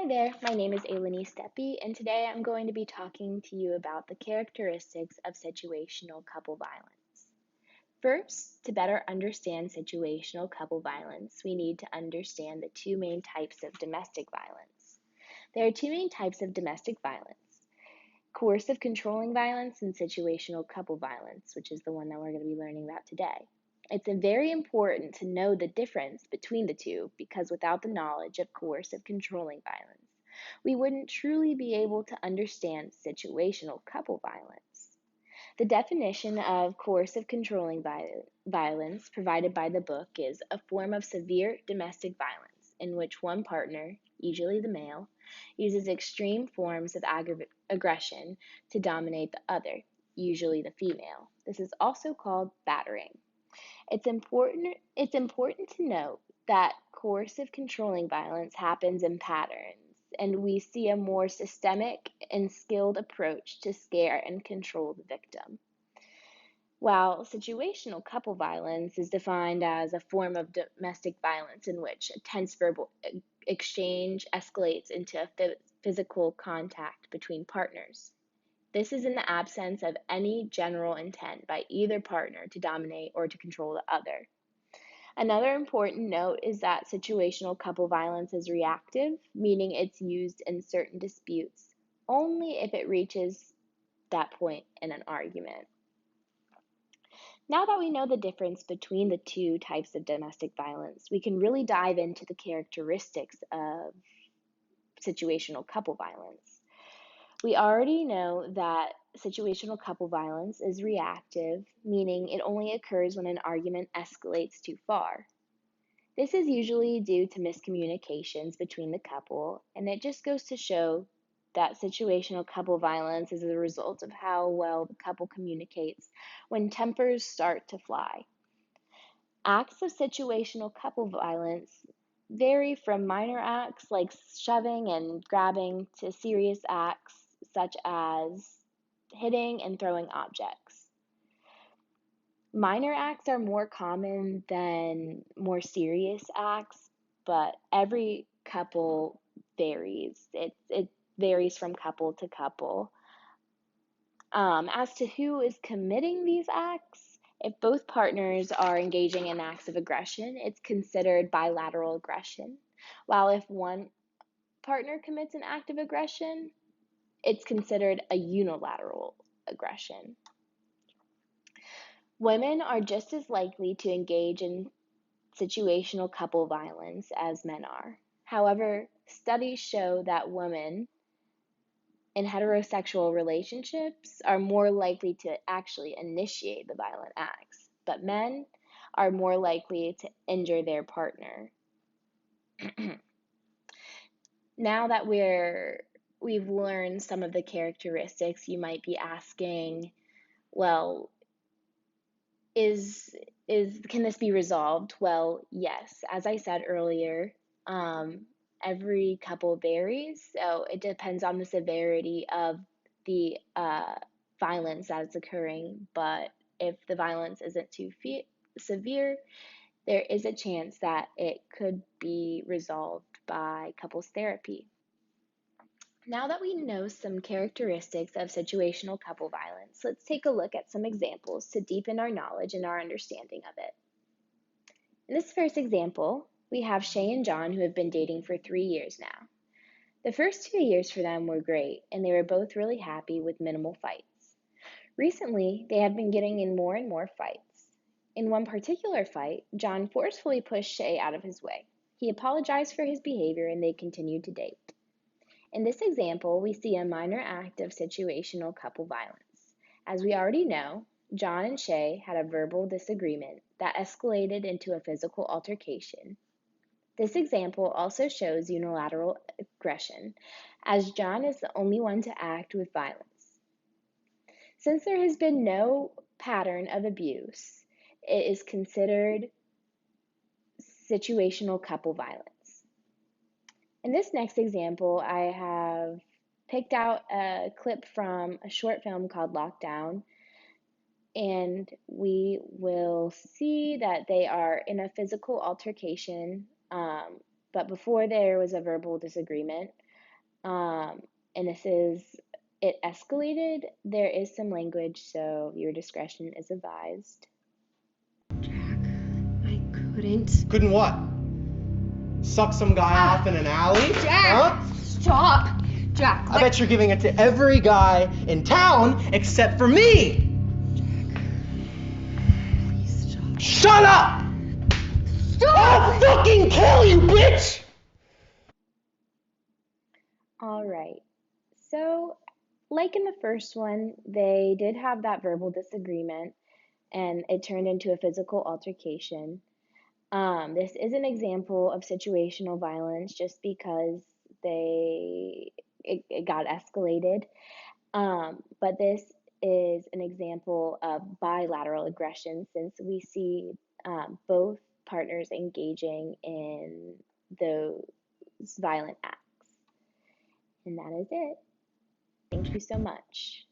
Hi there, my name is Nees-Doeppe, and today I'm going to be talking to you about the characteristics of situational couple violence. First, to better understand situational couple violence, we need to understand the two main types of domestic violence. There are two main types of domestic violence: coercive controlling violence and situational couple violence, which is the one that we're going to be learning about today. It's very important to know the difference between the two because without the knowledge of coercive controlling violence, we wouldn't truly be able to understand situational couple violence. The definition of coercive controlling violence provided by the book is a form of severe domestic violence in which one partner, usually the male, uses extreme forms of aggression to dominate the other, usually the female. This is also called battering. It's important to note that coercive controlling violence happens in patterns, and we see a more systemic and skilled approach to scare and control the victim. While situational couple violence is defined as a form of domestic violence in which a tense verbal exchange escalates into a physical contact between partners. This is in the absence of any general intent by either partner to dominate or to control the other. Another important note is that situational couple violence is reactive, meaning it's used in certain disputes only if it reaches that point in an argument. Now that we know the difference between the two types of domestic violence, we can really dive into the characteristics of situational couple violence. We already know that situational couple violence is reactive, meaning it only occurs when an argument escalates too far. This is usually due to miscommunications between the couple, and it just goes to show that situational couple violence is a result of how well the couple communicates when tempers start to fly. Acts of situational couple violence vary from minor acts like shoving and grabbing to serious acts such as hitting and throwing objects. Minor acts are more common than more serious acts, but every couple varies. It varies from couple to couple. As to who is committing these acts, if both partners are engaging in acts of aggression, it's considered bilateral aggression. While if one partner commits an act of aggression, it's considered a unilateral aggression. Women are just as likely to engage in situational couple violence as men are. However, studies show that women in heterosexual relationships are more likely to actually initiate the violent acts, but men are more likely to injure their partner. Now that we've learned some of the characteristics, you might be asking, well, can this be resolved? Well, yes. As I said earlier, every couple varies, so it depends on the severity of the violence that is occurring. But if the violence isn't too severe, there is a chance that it could be resolved by couples therapy. Now that we know some characteristics of situational couple violence, let's take a look at some examples to deepen our knowledge and our understanding of it. In this first example, we have Shay and John, who have been dating for 3 years now. The first 2 years for them were great, and they were both really happy with minimal fights. Recently, they have been getting in more and more fights. In one particular fight, John forcefully pushed Shay out of his way. He apologized for his behavior, and they continued to date. In this example, we see a minor act of situational couple violence. As we already know, John and Shay had a verbal disagreement that escalated into a physical altercation. This example also shows unilateral aggression, as John is the only one to act with violence. Since there has been no pattern of abuse, it is considered situational couple violence. In this next example, I have picked out a clip from a short film called Lockdown, and we will see that they are in a physical altercation but before there was a verbal disagreement, um, and it escalated, there is some language, so your discretion is advised. Jack, I couldn't. Couldn't what? Suck some guy off in an alley? Jack! Huh? Stop! Jack, I bet you're giving it to every guy in town except for me! Please stop. Shut up! Stop! I'll fucking kill you, bitch! All right. So, like in the first one, they did have that verbal disagreement and it turned into a physical altercation. This is an example of situational violence just because it got escalated. But this is an example of bilateral aggression since we see both partners engaging in those violent acts. And that is it. Thank you so much.